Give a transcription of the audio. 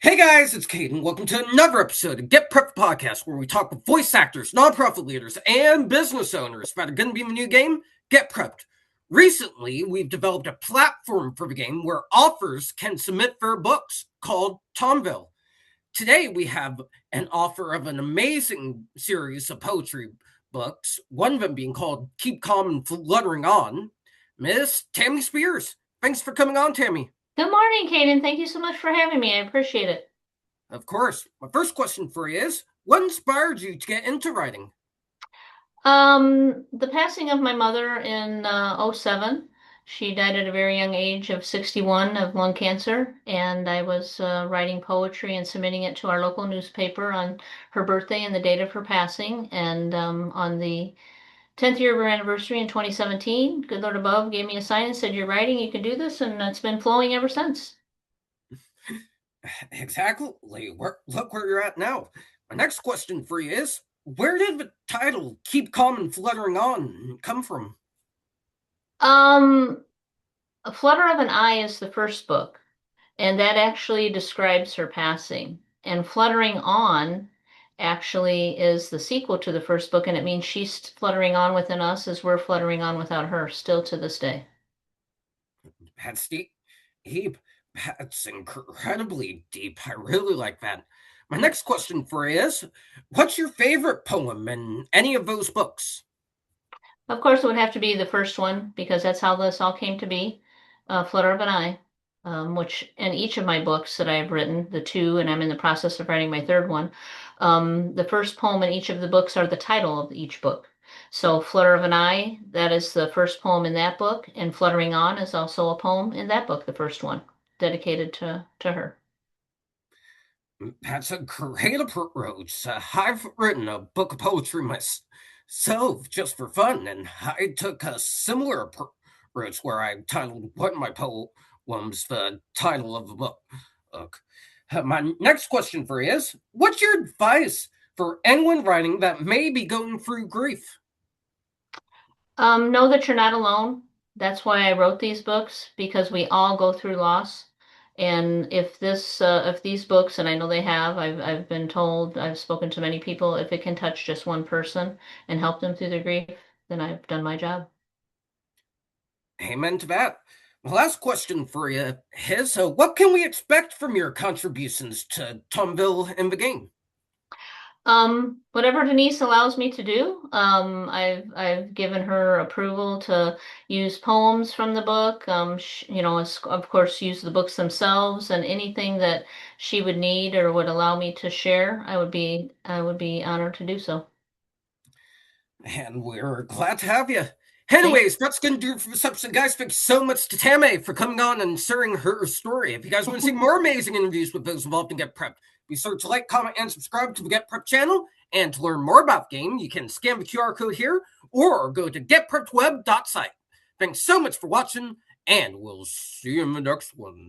Hey guys, it's Caden. Welcome to another episode of Get Prepped Podcast, where we talk with voice actors, nonprofit leaders, and business owners about a gonna be in the new game, Get Prepped. Recently, we've developed a platform for the game where authors can submit their books called Tomeville. Today, we have an offer of an amazing series of poetry books, one of them being called Keep Calm and Fluttering On. Miss Tammy Spears. Thanks for coming on, Tammy. Good morning, Caden. Thank you so much for having me. I appreciate it. Of course. My first question for you is, what inspired you to get into writing? The passing of my mother in '07. She died at a very young age of 61 of lung cancer, and I was writing poetry and submitting it to our local newspaper on her birthday and the date of her passing. And on the 10th year of her anniversary in 2017, good Lord above gave me a sign and said, "You're writing, you can do this," and it's been flowing ever since. Exactly. Look where you're at now. My next question for you is, where did the title Keep Calm and Fluttering On come from? Um, A Flutter of an Eye is the first book, and that actually describes her passing. And Fluttering On actually is the sequel to the first book, and it means she's fluttering on within us as we're fluttering on without her, still to this day. That's deep. That's incredibly deep. I really like that. My next question for you is, what's your favorite poem in any of those books? Of course, it would have to be the first one because that's how this all came to be, Flutter of an Eye, which in each of my books that I've written, the two, and I'm in the process of writing my third one, the first poem in each of the books are the title of each book. So Flutter of an Eye, that is the first poem in that book, and Fluttering On is also a poem in that book, the first one, dedicated to her. That's a great approach. I've written a book of poetry myself just for fun, and I took a similar approach where I titled one of my poems the title of the book. My next question for you is, what's your advice for anyone writing that may be going through grief? Know that you're not alone. That's why I wrote these books, because we all go through loss. And if these books, and I know they have, I've been told, I've spoken to many people, if it can touch just one person and help them through their grief, then I've done my job. Amen to that. My last question for you is, what can we expect from your contributions to Tomville in the game? Whatever Denise allows me to do, I've given her approval to use poems from the book. Of course, use the books themselves and anything that she would need or would allow me to share. I would be honored to do so. And we're glad to have you. Thank Anyways, that's going to do it for this episode, guys. Thanks so much to Tammy for coming on and sharing her story. If you guys want to see more amazing interviews with those involved in Get Prepped, be sure to like, comment, and subscribe to the Get Prepped channel. And to learn more about the game, you can scan the QR code here or go to getpreppedweb.site. Thanks so much for watching, and we'll see you in the next one.